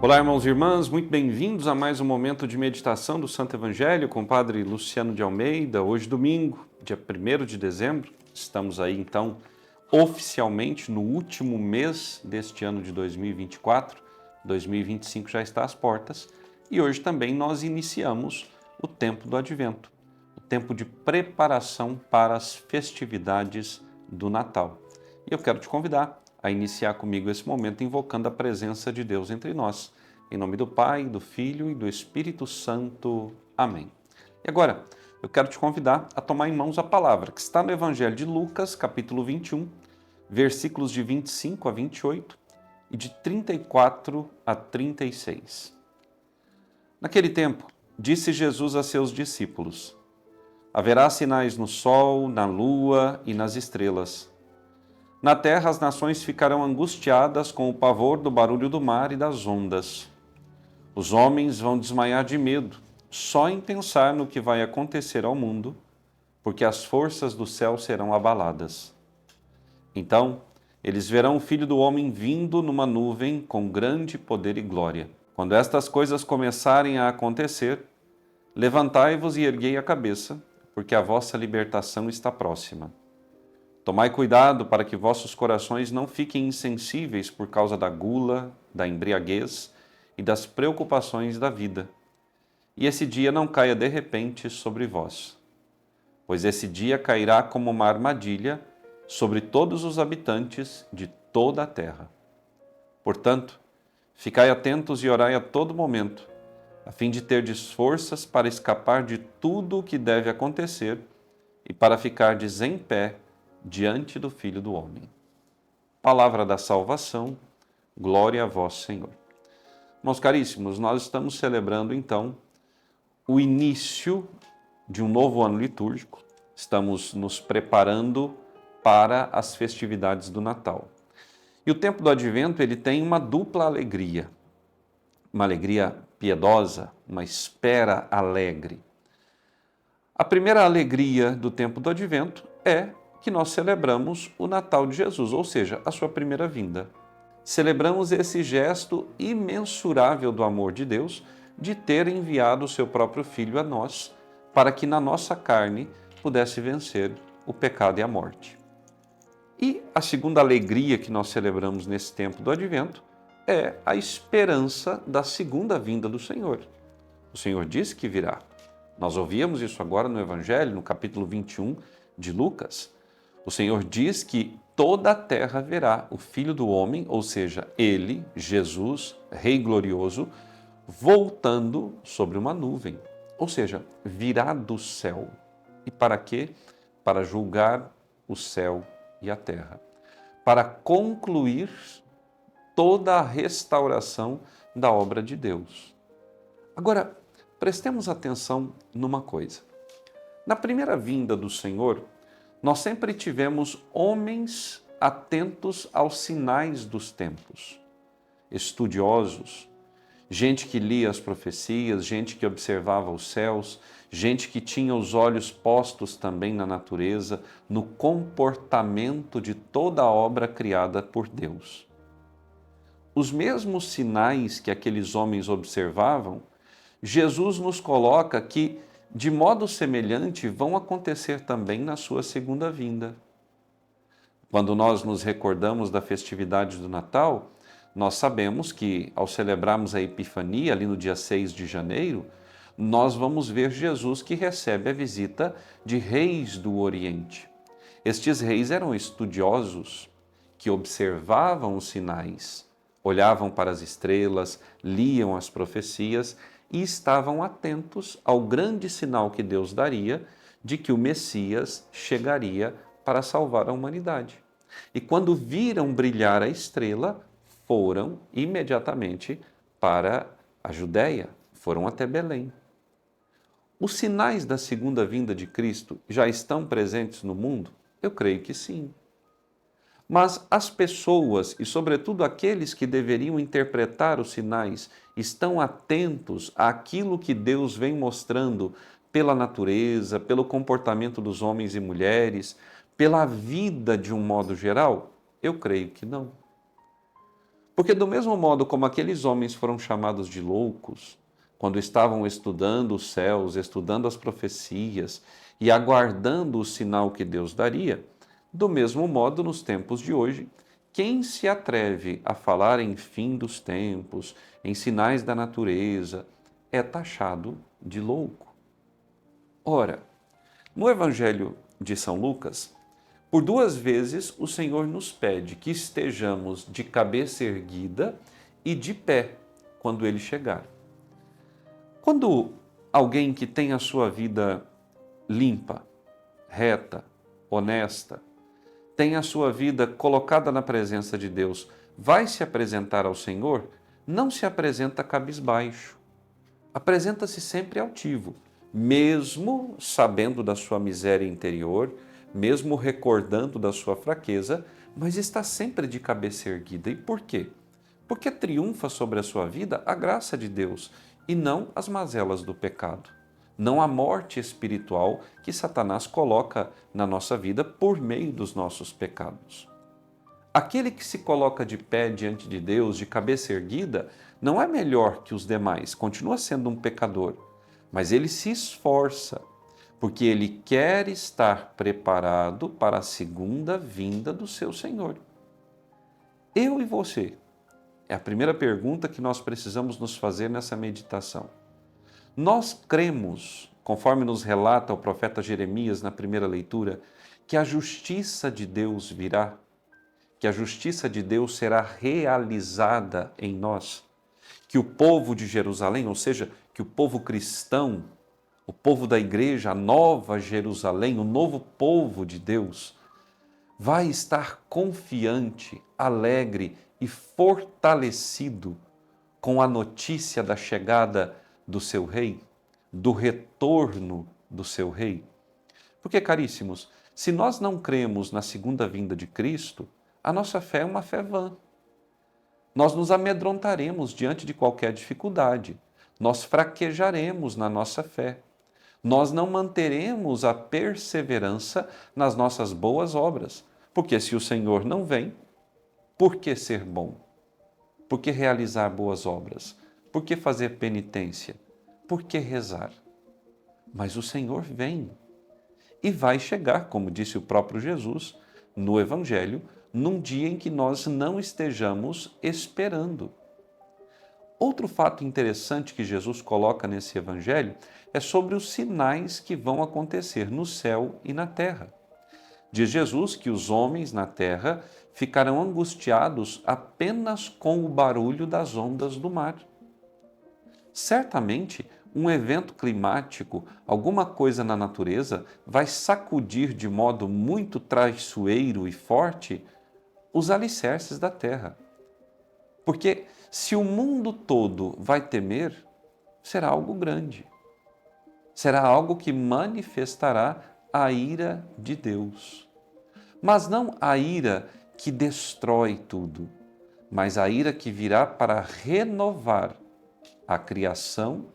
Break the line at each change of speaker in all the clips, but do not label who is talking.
Olá, irmãos e irmãs, muito bem-vindos a mais um momento de meditação do Santo Evangelho com o Padre Luciano de Almeida. Hoje, domingo, dia 1º de dezembro, estamos aí então oficialmente no último mês deste ano de 2024. 2025 já está às portas e hoje também nós iniciamos o tempo do Advento, o tempo de preparação para as festividades do Natal. E eu quero te convidar a iniciar comigo esse momento invocando a presença de Deus entre nós. Em nome do Pai, do Filho e do Espírito Santo. Amém. E agora, eu quero te convidar a tomar em mãos a palavra que está no Evangelho de Lucas, capítulo 21, versículos de 25 a 28 e de 34 a 36. Naquele tempo, disse Jesus a seus discípulos: haverá sinais no sol, na lua e nas estrelas. Na terra as nações ficarão angustiadas com o pavor do barulho do mar e das ondas. Os homens vão desmaiar de medo, só em pensar no que vai acontecer ao mundo, porque as forças do céu serão abaladas. Então, eles verão o Filho do Homem vindo numa nuvem com grande poder e glória. Quando estas coisas começarem a acontecer, levantai-vos e erguei a cabeça, porque a vossa libertação está próxima. Tomai cuidado para que vossos corações não fiquem insensíveis por causa da gula, da embriaguez e das preocupações da vida. E esse dia não caia de repente sobre vós, pois esse dia cairá como uma armadilha sobre todos os habitantes de toda a terra. Portanto, ficai atentos e orai a todo momento, a fim de terdes forças para escapar de tudo o que deve acontecer e para ficardes em pé diante do Filho do Homem. Palavra da salvação, glória a vós, Senhor. Meus caríssimos, nós estamos celebrando então o início de um novo ano litúrgico. Estamos nos preparando para as festividades do Natal. E o tempo do Advento, ele tem uma dupla alegria. Uma alegria piedosa, uma espera alegre. A primeira alegria do tempo do Advento é que nós celebramos o Natal de Jesus, ou seja, a sua primeira vinda. Celebramos esse gesto imensurável do amor de Deus de ter enviado o seu próprio Filho a nós, para que na nossa carne pudesse vencer o pecado e a morte. E a segunda alegria que nós celebramos nesse tempo do Advento é a esperança da segunda vinda do Senhor. O Senhor disse que virá. Nós ouvimos isso agora no Evangelho, no capítulo 21 de Lucas. O Senhor diz que toda a terra verá o Filho do Homem, ou seja, Ele, Jesus, Rei glorioso, voltando sobre uma nuvem, ou seja, virá do céu. E para quê? Para julgar o céu e a terra, para concluir toda a restauração da obra de Deus. Agora, prestemos atenção numa coisa. Na primeira vinda do Senhor, nós sempre tivemos homens atentos aos sinais dos tempos, estudiosos, gente que lia as profecias, gente que observava os céus, gente que tinha os olhos postos também na natureza, no comportamento de toda a obra criada por Deus. Os mesmos sinais que aqueles homens observavam, Jesus nos coloca que, de modo semelhante, vão acontecer também na sua segunda vinda. Quando nós nos recordamos da festividade do Natal, nós sabemos que, ao celebrarmos a Epifania, ali no dia 6 de janeiro, nós vamos ver Jesus que recebe a visita de reis do Oriente. Estes reis eram estudiosos, que observavam os sinais, olhavam para as estrelas, liam as profecias e estavam atentos ao grande sinal que Deus daria de que o Messias chegaria para salvar a humanidade. E quando viram brilhar a estrela, foram imediatamente para a Judéia, foram até Belém. Os sinais da segunda vinda de Cristo já estão presentes no mundo? Eu creio que sim. Mas as pessoas, e sobretudo aqueles que deveriam interpretar os sinais, estão atentos àquilo que Deus vem mostrando pela natureza, pelo comportamento dos homens e mulheres, pela vida de um modo geral? Eu creio que não. Porque do mesmo modo como aqueles homens foram chamados de loucos, quando estavam estudando os céus, estudando as profecias e aguardando o sinal que Deus daria, do mesmo modo, nos tempos de hoje, quem se atreve a falar em fim dos tempos, em sinais da natureza, é taxado de louco. Ora, no Evangelho de São Lucas, por 2 vezes o Senhor nos pede que estejamos de cabeça erguida e de pé quando Ele chegar. Quando alguém que tem a sua vida limpa, reta, honesta, tem a sua vida colocada na presença de Deus, vai se apresentar ao Senhor, não se apresenta cabisbaixo. Apresenta-se sempre altivo, mesmo sabendo da sua miséria interior, mesmo recordando da sua fraqueza, mas está sempre de cabeça erguida. E por quê? Porque triunfa sobre a sua vida a graça de Deus e não as mazelas do pecado. Não a morte espiritual que Satanás coloca na nossa vida por meio dos nossos pecados. Aquele que se coloca de pé diante de Deus, de cabeça erguida, não é melhor que os demais, continua sendo um pecador, mas ele se esforça, porque ele quer estar preparado para a segunda vinda do seu Senhor. Eu e você, é a primeira pergunta que nós precisamos nos fazer nessa meditação. Nós cremos, conforme nos relata o profeta Jeremias na primeira leitura, que a justiça de Deus virá, que a justiça de Deus será realizada em nós, que o povo de Jerusalém, ou seja, que o povo cristão, o povo da igreja, a nova Jerusalém, o novo povo de Deus, vai estar confiante, alegre e fortalecido com a notícia da chegada do seu rei, do retorno do seu rei. Porque, caríssimos, se nós não cremos na segunda vinda de Cristo, a nossa fé é uma fé vã. Nós nos amedrontaremos diante de qualquer dificuldade, nós fraquejaremos na nossa fé, nós não manteremos a perseverança nas nossas boas obras, porque se o Senhor não vem, por que ser bom? Por que realizar boas obras? Por que fazer penitência? Por que rezar? Mas o Senhor vem e vai chegar, como disse o próprio Jesus no Evangelho, num dia em que nós não estejamos esperando. Outro fato interessante que Jesus coloca nesse Evangelho é sobre os sinais que vão acontecer no céu e na terra. Diz Jesus que os homens na terra ficarão angustiados apenas com o barulho das ondas do mar. Certamente, um evento climático, alguma coisa na natureza, vai sacudir de modo muito traiçoeiro e forte os alicerces da terra. Porque se o mundo todo vai temer, será algo grande. Será algo que manifestará a ira de Deus. Mas não a ira que destrói tudo, mas a ira que virá para renovar a criação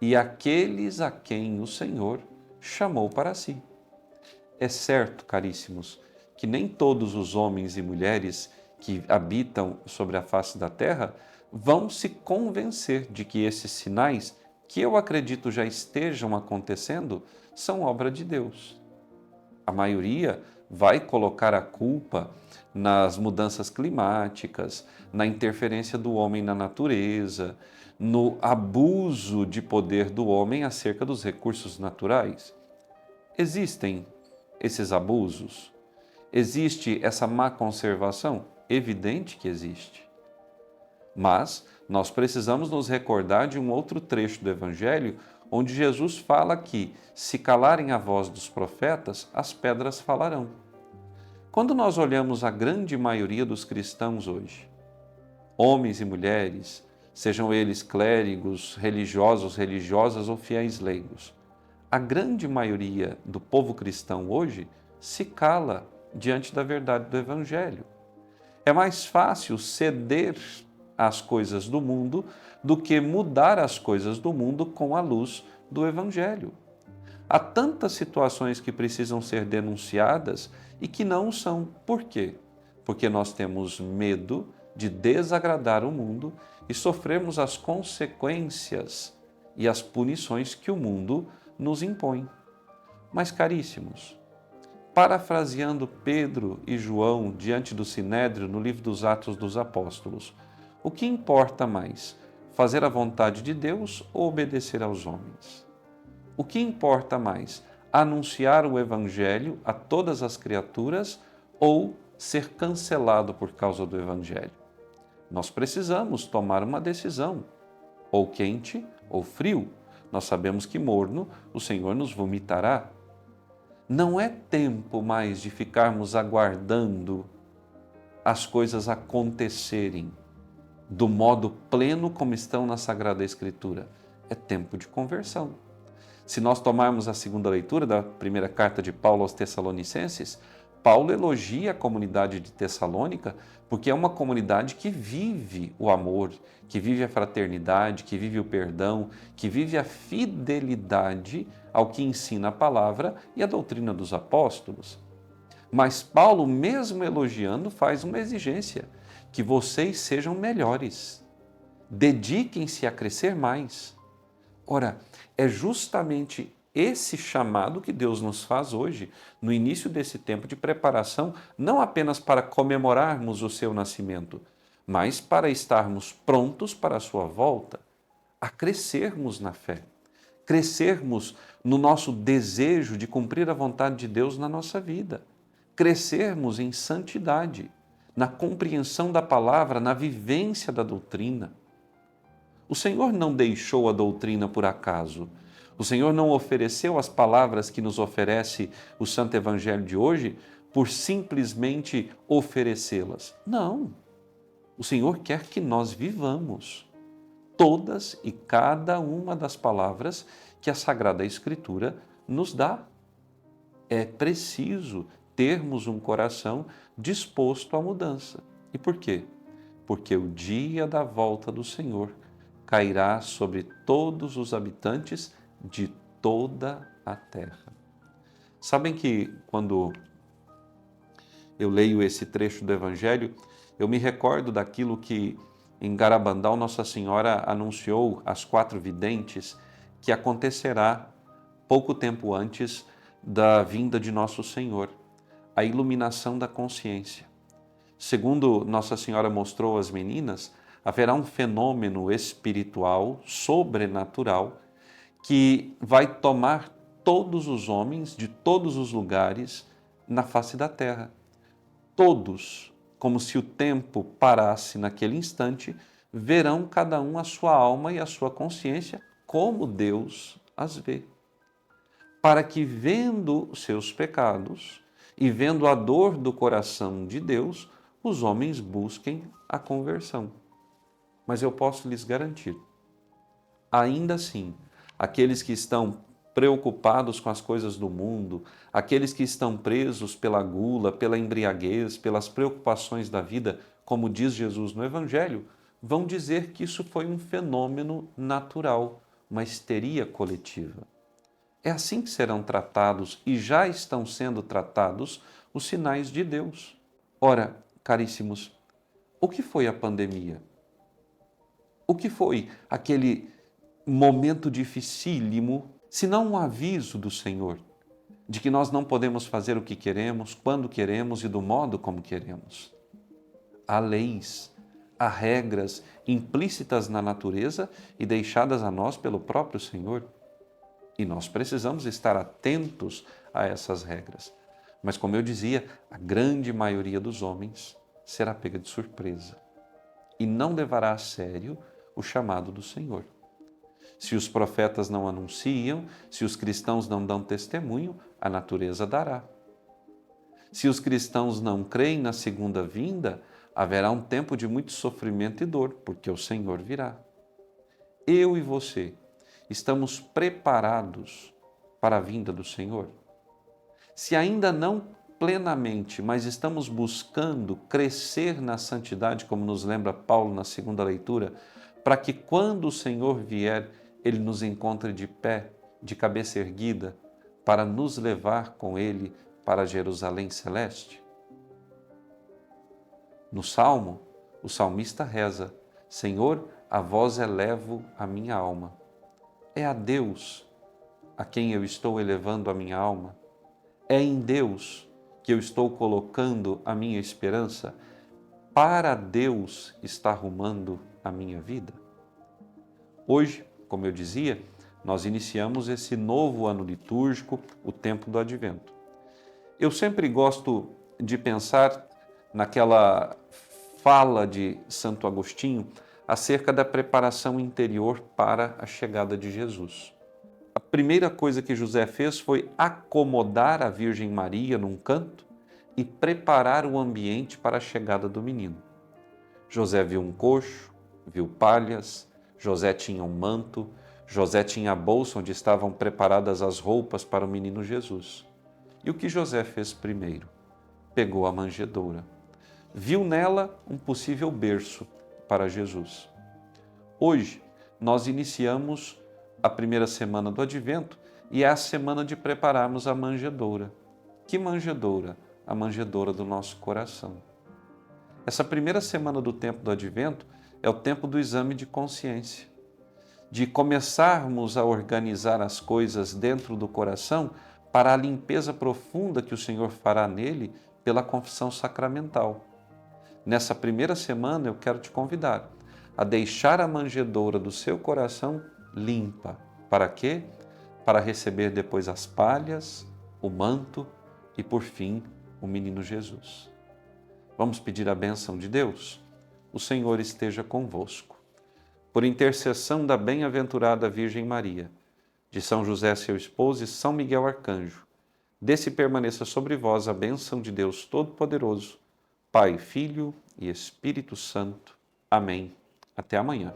e aqueles a quem o Senhor chamou para si. É certo, caríssimos, que nem todos os homens e mulheres que habitam sobre a face da terra vão se convencer de que esses sinais, que eu acredito já estejam acontecendo, são obra de Deus. A maioria vai colocar a culpa nas mudanças climáticas, na interferência do homem na natureza, no abuso de poder do homem acerca dos recursos naturais. Existem esses abusos? Existe essa má conservação? Evidente que existe. Mas nós precisamos nos recordar de um outro trecho do Evangelho, onde Jesus fala que, se calarem a voz dos profetas, as pedras falarão. Quando nós olhamos a grande maioria dos cristãos hoje, homens e mulheres, sejam eles clérigos, religiosos, religiosas ou fiéis leigos, a grande maioria do povo cristão hoje se cala diante da verdade do Evangelho. É mais fácil ceder às coisas do mundo do que mudar as coisas do mundo com a luz do Evangelho. Há tantas situações que precisam ser denunciadas e que não são. Por quê? Porque nós temos medo de desagradar o mundo e sofrermos as consequências e as punições que o mundo nos impõe. Mas, caríssimos, parafraseando Pedro e João diante do Sinédrio no livro dos Atos dos Apóstolos, o que importa mais, fazer a vontade de Deus ou obedecer aos homens? O que importa mais, anunciar o Evangelho a todas as criaturas ou ser cancelado por causa do Evangelho? Nós precisamos tomar uma decisão, ou quente ou frio. Nós sabemos que morno o Senhor nos vomitará. Não é tempo mais de ficarmos aguardando as coisas acontecerem do modo pleno como estão na Sagrada Escritura. É tempo de conversão. Se nós tomarmos a segunda leitura da primeira carta de Paulo aos Tessalonicenses, Paulo elogia a comunidade de Tessalônica porque é uma comunidade que vive o amor, que vive a fraternidade, que vive o perdão, que vive a fidelidade ao que ensina a palavra e a doutrina dos apóstolos. Mas Paulo, mesmo elogiando, faz uma exigência: que vocês sejam melhores, dediquem-se a crescer mais. Ora, é justamente esse chamado que Deus nos faz hoje, no início desse tempo de preparação, não apenas para comemorarmos o seu nascimento, mas para estarmos prontos para a sua volta, a crescermos na fé, crescermos no nosso desejo de cumprir a vontade de Deus na nossa vida, crescermos em santidade, na compreensão da palavra, na vivência da doutrina. O Senhor não deixou a doutrina por acaso. O Senhor não ofereceu as palavras que nos oferece o Santo Evangelho de hoje por simplesmente oferecê-las. Não. O Senhor quer que nós vivamos todas e cada uma das palavras que a Sagrada Escritura nos dá. É preciso termos um coração disposto à mudança. E por quê? Porque o dia da volta do Senhor cairá sobre todos os habitantes de toda a terra. Sabem que quando eu leio esse trecho do Evangelho, eu me recordo daquilo que em Garabandal Nossa Senhora anunciou às 4 videntes que acontecerá pouco tempo antes da vinda de Nosso Senhor, a iluminação da consciência. Segundo Nossa Senhora mostrou às meninas, haverá um fenômeno espiritual, sobrenatural, que vai tomar todos os homens de todos os lugares na face da terra. Todos, como se o tempo parasse naquele instante, verão cada um a sua alma e a sua consciência como Deus as vê. Para que, vendo seus pecados e vendo a dor do coração de Deus, os homens busquem a conversão. Mas eu posso lhes garantir, ainda assim, aqueles que estão preocupados com as coisas do mundo, aqueles que estão presos pela gula, pela embriaguez, pelas preocupações da vida, como diz Jesus no Evangelho, vão dizer que isso foi um fenômeno natural, uma histeria coletiva. É assim que serão tratados e já estão sendo tratados os sinais de Deus. Ora, caríssimos, o que foi a pandemia? O que foi aquele momento dificílimo, se não um aviso do Senhor de que nós não podemos fazer o que queremos, quando queremos e do modo como queremos? Há leis, há regras implícitas na natureza e deixadas a nós pelo próprio Senhor. E nós precisamos estar atentos a essas regras. Mas, como eu dizia, a grande maioria dos homens será pega de surpresa e não levará a sério o chamado do Senhor. Se os profetas não anunciam, se os cristãos não dão testemunho, a natureza dará. Se os cristãos não creem na segunda vinda, haverá um tempo de muito sofrimento e dor, porque o Senhor virá. Eu e você estamos preparados para a vinda do Senhor? Se ainda não plenamente, mas estamos buscando crescer na santidade, como nos lembra Paulo na segunda leitura, para que quando o Senhor vier, Ele nos encontre de pé, de cabeça erguida, para nos levar com Ele para Jerusalém celeste? No Salmo, O salmista reza: Senhor, a vós elevo a minha alma. É a Deus a quem eu estou elevando a minha alma? É em Deus que eu estou colocando a minha esperança? Para Deus está arrumando a minha vida? Hoje, como eu dizia, nós iniciamos esse novo ano litúrgico, o tempo do Advento. Eu sempre gosto de pensar naquela fala de Santo Agostinho acerca da preparação interior para a chegada de Jesus. A primeira coisa que José fez foi acomodar a Virgem Maria num canto e preparar o ambiente para a chegada do menino. José viu um coxo, viu palhas, José tinha um manto, José tinha a bolsa onde estavam preparadas as roupas para o menino Jesus. E o que José fez primeiro? Pegou a manjedoura. Viu nela um possível berço para Jesus. Hoje, nós iniciamos a primeira semana do Advento e é a semana de prepararmos a manjedoura. Que manjedoura? A manjedoura do nosso coração. Essa primeira semana do tempo do Advento é o tempo do exame de consciência, de começarmos a organizar as coisas dentro do coração para a limpeza profunda que o Senhor fará nele pela confissão sacramental. Nessa primeira semana eu quero te convidar a deixar a manjedoura do seu coração limpa. Para quê? Para receber depois as palhas, o manto e, por fim, o menino Jesus. Vamos pedir a bênção de Deus? O Senhor esteja convosco. Por intercessão da bem-aventurada Virgem Maria, de São José, seu esposo, e São Miguel Arcanjo, desce e permaneça sobre vós a bênção de Deus Todo-Poderoso, Pai, Filho e Espírito Santo. Amém. Até amanhã.